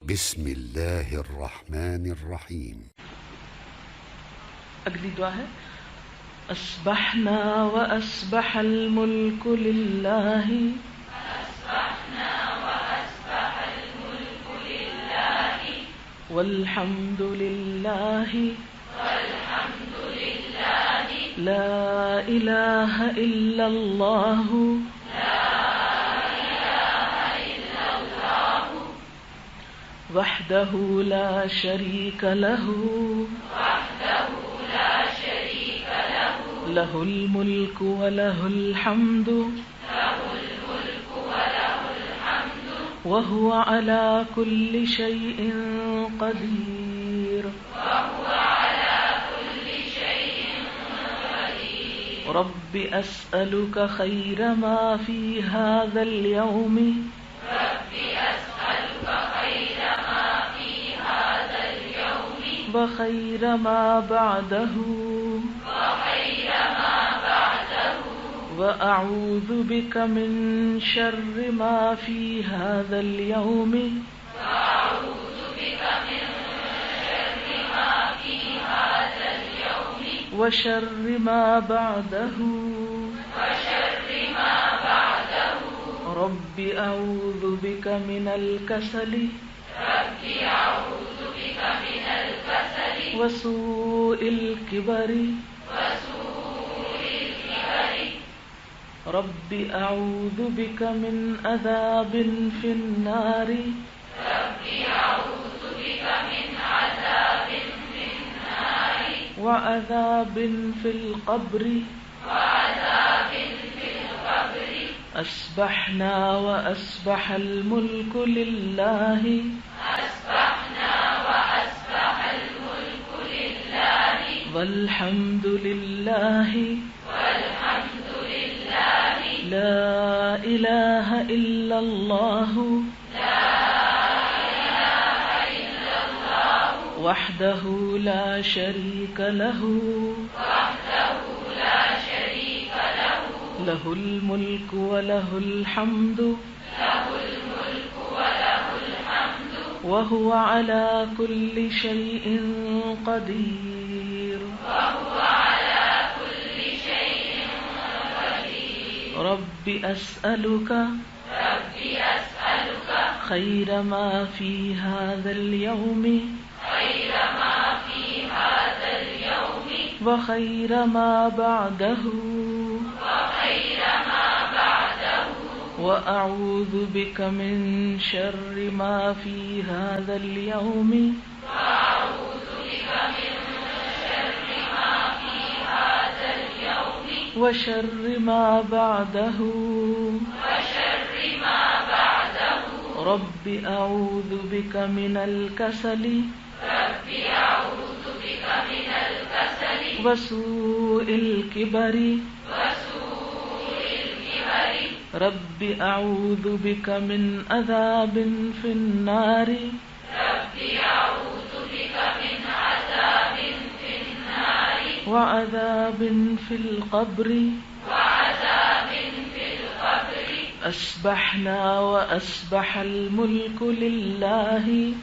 بسم اللہ الرحمن الرحیم. اگلی دعا ہے اصبحنا واصبح الملک للہ والحمد للہ لا الہ الا اللہ وحدہ لا شریک لہ لہ الملک ولہ الحمد وهو على كل شيء قدير. رب أسألك خير ما في هذا اليوم وخير ما بعده وأعوذ بك من شر ما في هذا اليوم وشر ما بعده رب أعوذ بك من الكسل وسوء الكبر رب أعوذ بك من عذاب في النار وعذاب في القبر أصبحنا وأصبح الملك لله والحمد لله لا إله إلا الله وحده لا شريك له له الملك وله الحمد وهو على كل شيء قدير. رب أسألك خير ما في هذا اليوم وخير ما بعده وأعوذ بك من شر ما في هذا اليوم وشر ما بعده رب أعوذ بك من الكسل وسوء الكبر رب أعوذ بك من عذاب في النار وعذاب في القبر أصبحنا وأصبح الملك لله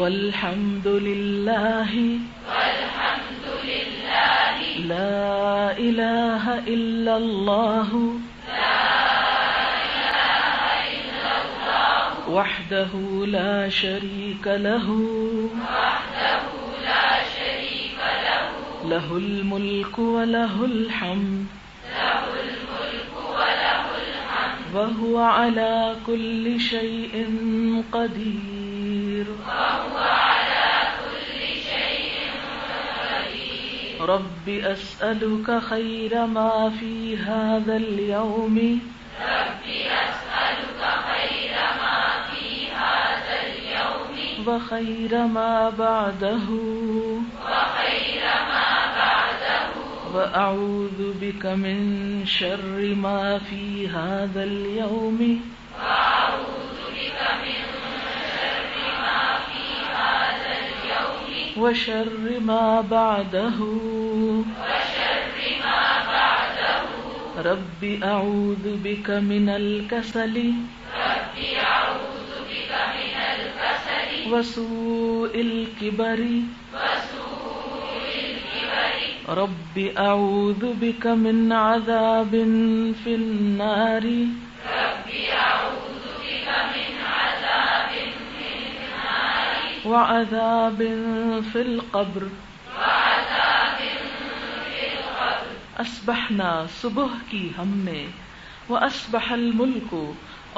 والحمد لله لا إله إلا الله وحده لا شريك له له الملك وله الحمد وهو على كل شيء قدير. رب أسألك خير ما في هذا اليوم وخير ما بعده وأعوذ بك من شر ما في هذا اليوم وشر ما بعده رب اعوذ بک من الکسل وسوء الکبر رب اعوذ بک من عذاب فی النار وعذاب فی القبر. اصبحنا صبح کی ہم نے، واصبح الملک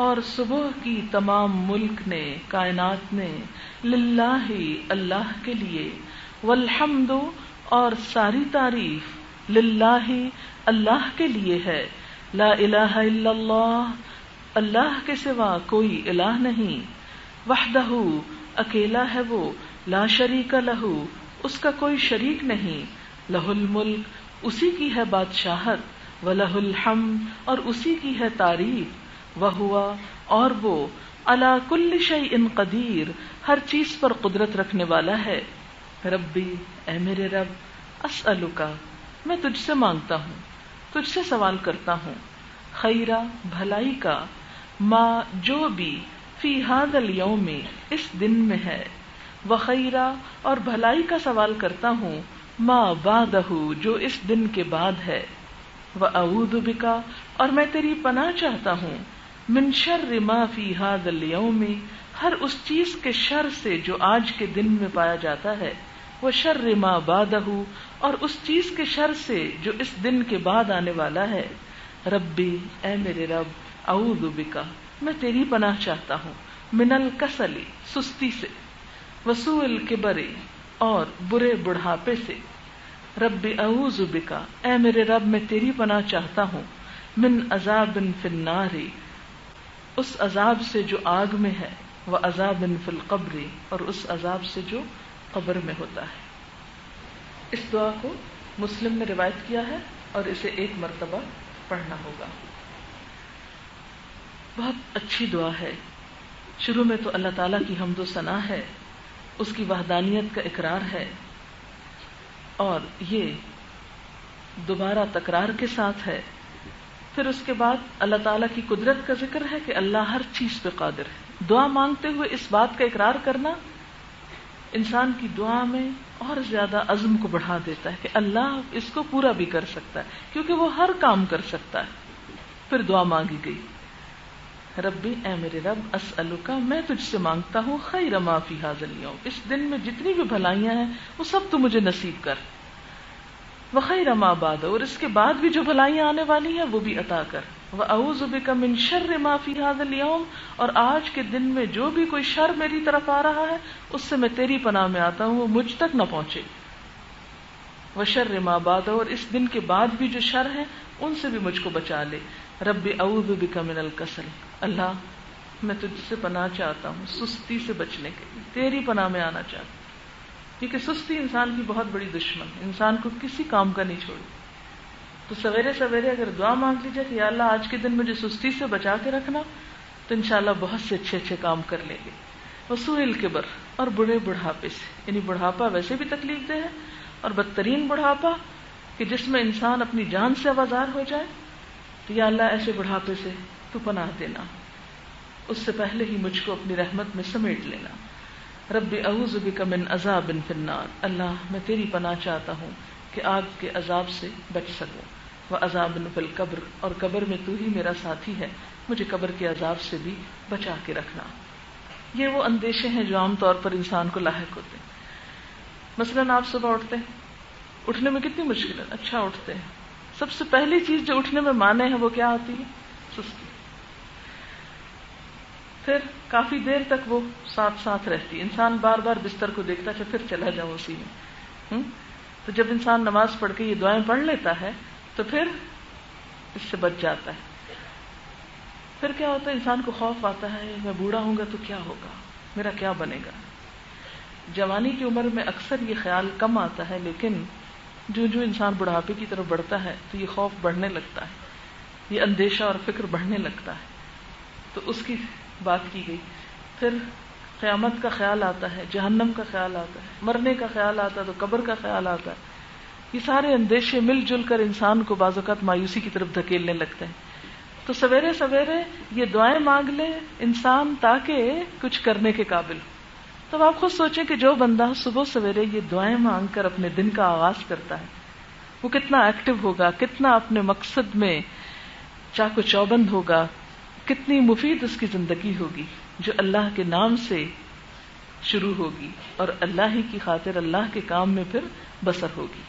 اور صبح کی تمام ملک نے، کائنات نے، للہ اللہ کے لیے، والحمد اور ساری تعریف للہ اللہ کے لیے ہے، لا الہ الا اللہ اللہ کے سوا کوئی الہ نہیں، وحدہ اکیلا ہے وہ، لا شریک لہ اس کا کوئی شریک نہیں، لہ الملک اسی کی ہے بادشاہت، وَلَهُ الْحَمْدُ اور اسی کی ہے تعریف، وَهُوَ اور وہ، عَلَى كُلِّ شَيْءٍ قدیر ہر چیز پر قدرت رکھنے والا ہے. ربی اے میرے رب، اسألک میں تجھ سے مانگتا ہوں، تجھ سے سوال کرتا ہوں، خیرہ بھلائی کا، ما جو بھی، فی ھذا الیوم اس دن میں ہے، وخیرہ اور بھلائی کا سوال کرتا ہوں، ما بعدہ جو اس دن کے بعد ہے، واعوذ بک اور میں تیری پناہ چاہتا ہوں، من شر ما فی ھذا الیوم ہر اس چیز کے شر سے جو آج کے دن میں پایا جاتا ہے، وشر ما بعدہ اور اس چیز کے شر سے جو اس دن کے بعد آنے والا ہے. ربی اے میرے رب، اعوذ بک میں تیری پناہ چاہتا ہوں، من الکسل سستی سے، وسوء الکبر اور برے بڑھاپے سے. رب اعوذ بک اے میرے رب میں تیری پناہ چاہتا ہوں، من عذاب فی النار اس عذاب سے جو آگ میں ہے، وعذاب فی القبر اور اس عذاب سے جو قبر میں ہوتا ہے. اس دعا کو مسلم نے روایت کیا ہے اور اسے 1 مرتبہ پڑھنا ہوگا. بہت اچھی دعا ہے. شروع میں تو اللہ تعالیٰ کی حمد و ثنا ہے، اس کی وحدانیت کا اقرار ہے، اور یہ دوبارہ تکرار کے ساتھ ہے. پھر اس کے بعد اللہ تعالیٰ کی قدرت کا ذکر ہے کہ اللہ ہر چیز پہ قادر ہے. دعا مانگتے ہوئے اس بات کا اقرار کرنا انسان کی دعا میں اور زیادہ عزم کو بڑھا دیتا ہے کہ اللہ اس کو پورا بھی کر سکتا ہے، کیونکہ وہ ہر کام کر سکتا ہے. پھر دعا مانگی گئی، ربی اے میرے رب، اسألک میں تجھ سے مانگتا ہوں، خیر ما فی ھذا الیوم اس دن میں جتنی بھی بھلائیاں ہیں وہ سب تو مجھے نصیب کر، وخیر ما بعد اور اس کے بعد بھی جو بھلائیاں آنے والی ہیں وہ بھی عطا کر، واعوذ بک من شر ما فی ھذا الیوم اور آج کے دن میں جو بھی کوئی شر میری طرف آ رہا ہے اس سے میں تیری پناہ میں آتا ہوں، وہ مجھ تک نہ پہنچے، وشر ما بعد اور اس دن کے بعد بھی جو شر ہیں ان سے بھی مجھ کو بچا لے. رب اعوذ بک من الکسل اللہ میں تجھ سے پناہ چاہتا ہوں سستی سے بچنے کے لیے، تیری پناہ میں آنا چاہتا ہوں، کیونکہ سستی انسان کی بہت بڑی دشمن ہے، انسان کو کسی کام کا نہیں چھوڑی. تو سویرے سویرے اگر دعا مانگ لیجیے کہ یا اللہ آج کے دن مجھے سستی سے بچا کے رکھنا، تو انشاءاللہ بہت سے اچھے اچھے کام کر لیں گے. وسوء الکبر اور بڑے بڑھاپے سے، یعنی بڑھاپا ویسے بھی تکلیف دہ ہے، اور بدترین بڑھاپا کہ جس میں انسان اپنی جان سے آوازار ہو جائے، تو یا اللہ ایسے بڑھاپے سے تو پناہ دینا، اس سے پہلے ہی مجھ کو اپنی رحمت میں سمیٹ لینا. رب اعوذ بک من عذاب فی النار اللہ میں تیری پناہ چاہتا ہوں کہ آگ کے عذاب سے بچ سکوں، وعذاب فی القبر اور قبر میں تو ہی میرا ساتھی ہے، مجھے قبر کے عذاب سے بھی بچا کے رکھنا. یہ وہ اندیشے ہیں جو عام طور پر انسان کو لاحق ہوتے ہیں. مثلاً آپ صبح اٹھتے ہیں، اٹھنے میں کتنی مشکل ہے، اچھا اٹھتے ہیں، سب سے پہلی چیز جو اٹھنے میں مانے ہے وہ کیا ہوتی ہے؟ سستی. پھر کافی دیر تک وہ ساتھ ساتھ رہتی ہے، انسان بار بار بستر کو دیکھتا ہے پھر چلا جاؤں اسی میں. تو جب انسان نماز پڑھ کے یہ دعائیں پڑھ لیتا ہے تو پھر اس سے بچ جاتا ہے. پھر کیا ہوتا ہے، انسان کو خوف آتا ہے میں بوڑھا ہوں گا تو کیا ہوگا، میرا کیا بنے گا. جوانی کی عمر میں اکثر یہ خیال کم آتا ہے، لیکن جو جو انسان بڑھاپے کی طرف بڑھتا ہے تو یہ خوف بڑھنے لگتا ہے، یہ اندیشہ اور فکر بڑھنے لگتا ہے. تو اس کی بات کی گئی. پھر قیامت کا خیال آتا ہے، جہنم کا خیال آتا ہے، مرنے کا خیال آتا ہے تو قبر کا خیال آتا ہے. یہ سارے اندیشے مل جل کر انسان کو بعض اوقات مایوسی کی طرف دھکیلنے لگتے ہیں. تو سویرے سویرے یہ دعائیں مانگ لے انسان تاکہ کچھ کرنے کے قابل. تو آپ خود سوچیں کہ جو بندہ صبح سویرے یہ دعائیں مانگ کر اپنے دن کا آغاز کرتا ہے وہ کتنا ایکٹیو ہوگا، کتنا اپنے مقصد میں چاق و چوبند ہوگا، کتنی مفید اس کی زندگی ہوگی جو اللہ کے نام سے شروع ہوگی اور اللہ ہی کی خاطر اللہ کے کام میں پھر بسر ہوگی.